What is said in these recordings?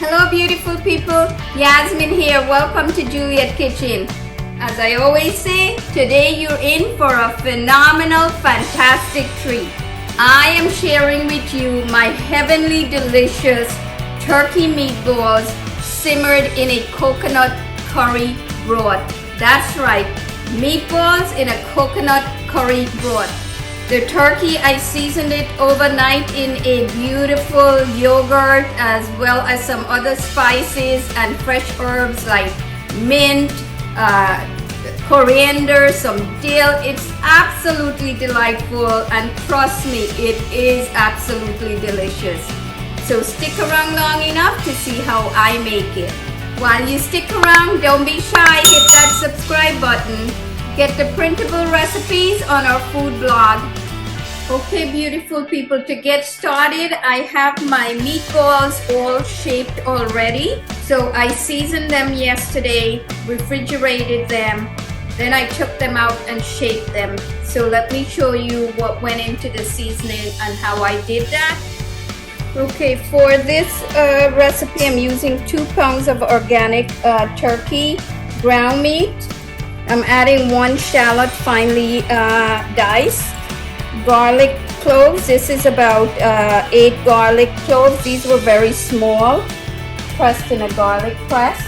Hello beautiful people, Yasmin here. Welcome to Juliet Kitchen. As I always say, today you're in for a phenomenal, fantastic treat. I am sharing with you my heavenly delicious turkey meatballs simmered in a coconut curry broth. That's right, meatballs in a coconut curry broth. The turkey, I seasoned it overnight in a beautiful yogurt as well as some other spices and fresh herbs like mint, coriander, some dill. It's absolutely delightful, and trust me, it is absolutely delicious. So stick around long enough to see how I make it. While you stick around, don't be shy, hit that subscribe button. Get the printable recipes on our food blog. Okay beautiful people, to get started, I have my meatballs all shaped already. So I seasoned them yesterday, refrigerated them, then I took them out and shaped them. So let me show you what went into the seasoning and how I did that. Okay, for this recipe I'm using 2 pounds of organic turkey ground meat. I'm adding 1 shallot finely diced. Garlic cloves, this is about 8 garlic cloves. These were very small, pressed in a garlic press.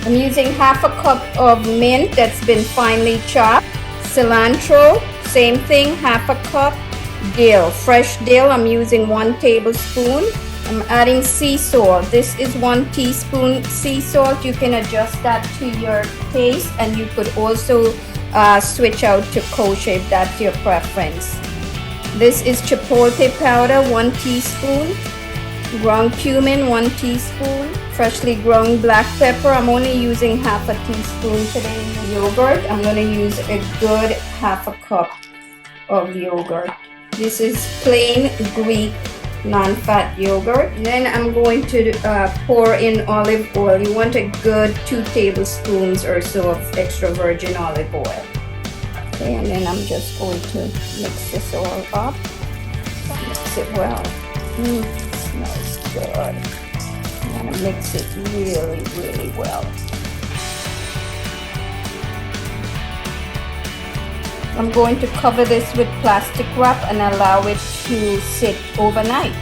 I'm using half a cup of mint that's been finely chopped. Cilantro, same thing, half a cup. Dill, fresh dill, I'm using 1 tablespoon. I'm adding sea salt. This is 1 teaspoon sea salt. You can adjust that to your taste, and you could also switch out to kosher if that's your preference. This is chipotle powder, 1 teaspoon. Ground cumin, 1 teaspoon. Freshly ground black pepper. I'm only using half a teaspoon today. Yogurt, I'm going to use a good half a cup of yogurt. This is plain Greek non-fat yogurt. Then I'm going to pour in olive oil. You want a good 2 tablespoons or so of extra virgin olive oil. Okay, and then I'm just going to mix this all up. Mix it well. Smells good. I'm gonna mix it really, really well. I'm going to cover this with plastic wrap and allow it to sit overnight.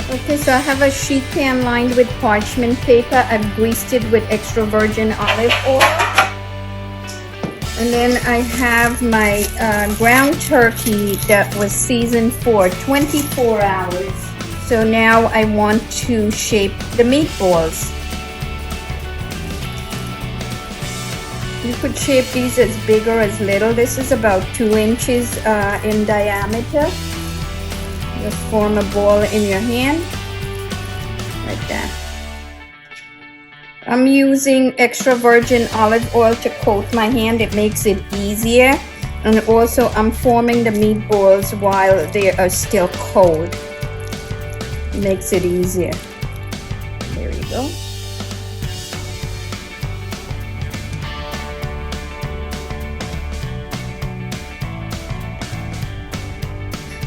Okay, so I have a sheet pan lined with parchment paper. I've greased it with extra virgin olive oil. And then I have my ground turkey that was seasoned for 24 hours. So now I want to shape the meatballs. You could shape these as big or as little. This is about 2 inches in diameter. Just form a ball in your hand, like that. I'm using extra virgin olive oil to coat my hand. It makes it easier. And also I'm forming the meatballs while they are still cold. It makes it easier. There you go.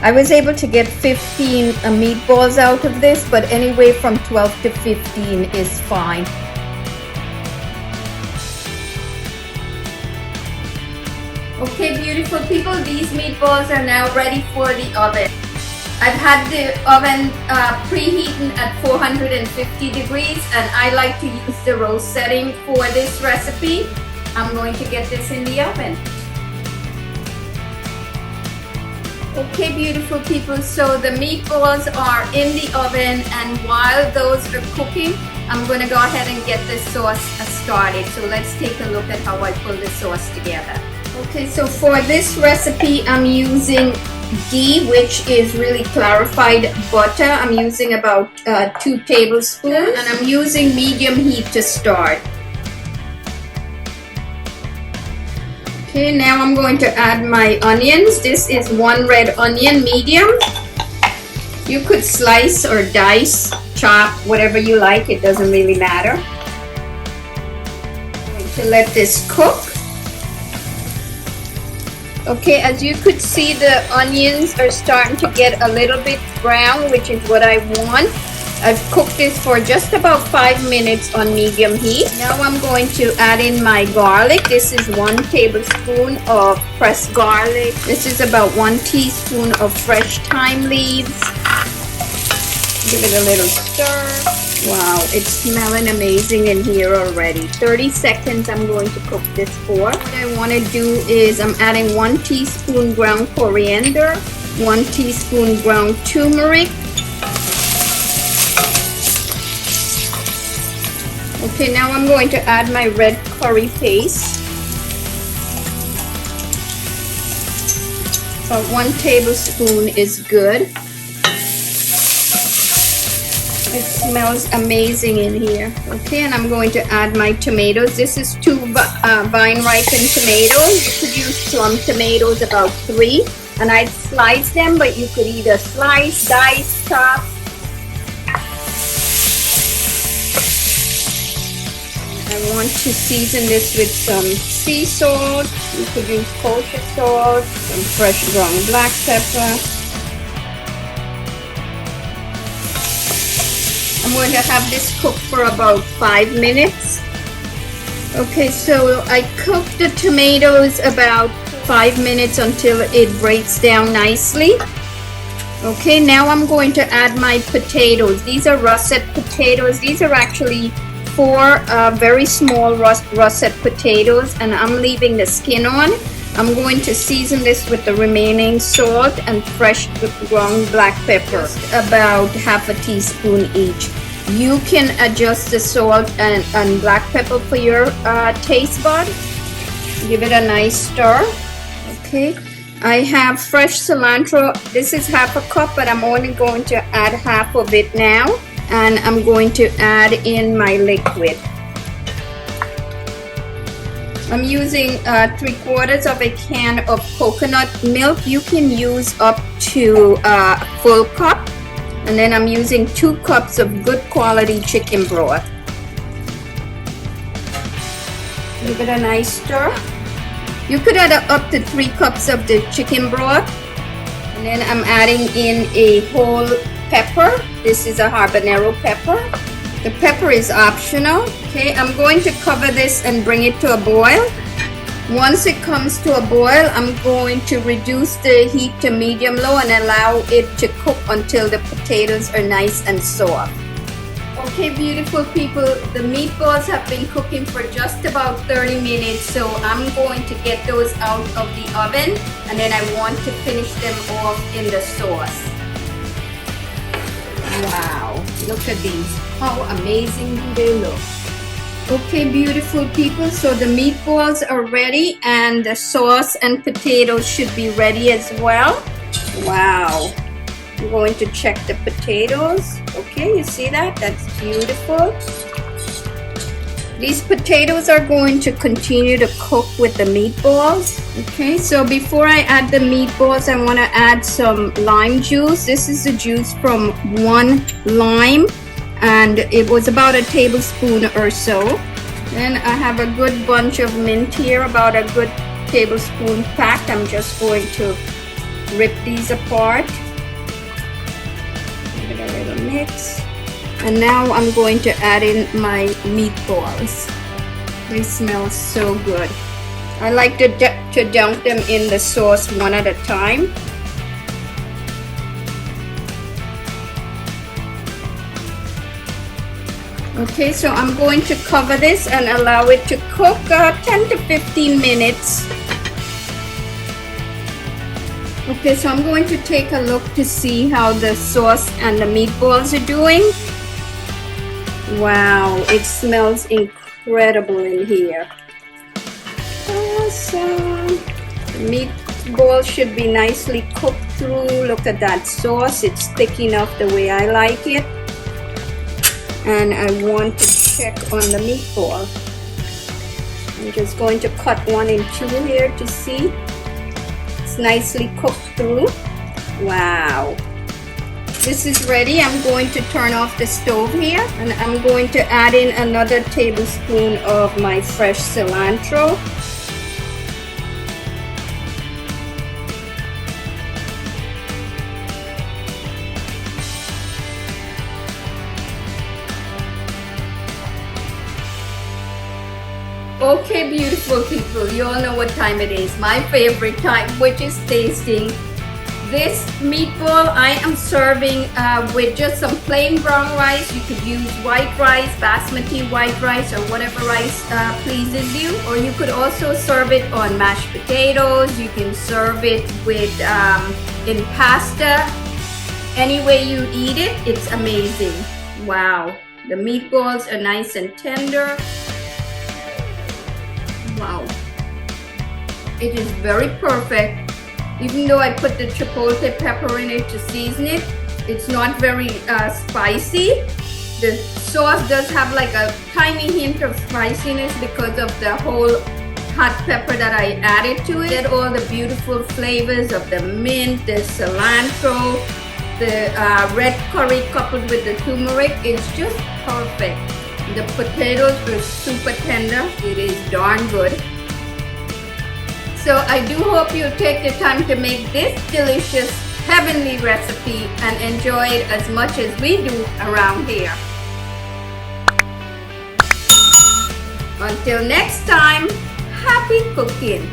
I was able to get 15 meatballs out of this, but anyway from 12 to 15 is fine. Okay beautiful people, these meatballs are now ready for the oven. I've had the oven preheating at 450 degrees, and I like to use the roast setting for this recipe. I'm going to get this in the oven. Okay beautiful people, so the meatballs are in the oven, and while those are cooking, I'm going to go ahead and get the sauce started. So let's take a look at how I pull the sauce together. Okay, so for this recipe I'm using ghee, which is really clarified butter. I'm using about 2 tablespoons, and I'm using medium heat to start. Okay, now I'm going to add my onions. This is 1 red onion, medium. You could slice or dice, chop, whatever you like. It doesn't really matter. I'm going to let this cook. Okay, as you could see, the onions are starting to get a little bit brown, which is what I want. I've cooked this for just about 5 minutes on medium heat. Now I'm going to add in my garlic. This is 1 tablespoon of pressed garlic. This is about 1 teaspoon of fresh thyme leaves. Give it a little stir. Wow, it's smelling amazing in here already. 30 seconds I'm going to cook this for. What I want to do is I'm adding 1 teaspoon ground coriander, 1 teaspoon ground turmeric. Okay, now I'm going to add my red curry paste. About 1 tablespoon is good. It smells amazing in here. Okay, and I'm going to add my tomatoes. This is 2 vine-ripened tomatoes. You could use plum tomatoes, about 3. And I'd slice them, but you could either slice, dice, chop. I want to season this with some sea salt. You could use kosher salt, some fresh ground black pepper. I'm going to have this cook for about 5 minutes. Okay, so I cooked the tomatoes about 5 minutes until it breaks down nicely. Okay, now I'm going to add my potatoes. These are russet potatoes. These are actually 4 very small russet potatoes, and I'm leaving the skin on. I'm going to season this with the remaining salt and fresh ground black pepper, about half a teaspoon each. You can adjust the salt and black pepper for your taste bud. Give it a nice stir. Okay, I have fresh cilantro. This is half a cup, but I'm only going to add half of it now. And I'm going to add in my liquid. I'm using 3/4 of a can of coconut milk. You can use up to a full cup. And then I'm using 2 cups of good quality chicken broth. Give it a nice stir. You could add up to 3 cups of the chicken broth. And then I'm adding in a whole pepper. This is a habanero pepper. The pepper is optional. Okay, I'm going to cover this and bring it to a boil. Once it comes to a boil, I'm going to reduce the heat to medium-low and allow it to cook until the potatoes are nice and soft. Okay, beautiful people, the meatballs have been cooking for just about 30 minutes, so I'm going to get those out of the oven, and then I want to finish them off in the sauce. Wow, look at these. How amazing do they look? Okay, beautiful people, so the meatballs are ready and the sauce and potatoes should be ready as well. Wow. I'm going to check the potatoes. Okay, you see that? That's beautiful. These potatoes are going to continue to cook with the meatballs. Okay, so before I add the meatballs, I want to add some lime juice. This is the juice from 1 lime, and it was about a tablespoon or so. Then I have a good bunch of mint here, about a good tablespoon packed. I'm just going to rip these apart. Give it a little mix. And now I'm going to add in my meatballs. They smell so good. I like to dunk them in the sauce one at a time. Okay, so I'm going to cover this and allow it to cook 10 to 15 minutes. Okay, so I'm going to take a look to see how the sauce and the meatballs are doing. Wow, it smells incredible in here. Awesome. The meatballs should be nicely cooked through. Look at that sauce. It's thick enough the way I like it. And I want to check on the meatball. I'm just going to cut one in 2 here to see. It's nicely cooked through. Wow. This is ready. I'm going to turn off the stove here, and I'm going to add in another tablespoon of my fresh cilantro. Okay, beautiful people, you all know what time it is. My favorite time, which is tasting. This meatball I am serving with just some plain brown rice. You could use white rice, basmati white rice, or whatever rice pleases you. Or you could also serve it on mashed potatoes. You can serve it with in pasta. Any way you eat it, it's amazing. Wow, the meatballs are nice and tender. Wow, it is very perfect. Even though I put the chipotle pepper in it to season it, it's not very spicy. The sauce does have like a tiny hint of spiciness because of the whole hot pepper that I added to it. Get all the beautiful flavors of the mint, the cilantro, the red curry coupled with the turmeric. It's just perfect. The potatoes are super tender. It is darn good. So I do hope you take the time to make this delicious, heavenly recipe and enjoy it as much as we do around here. Until next time, happy cooking!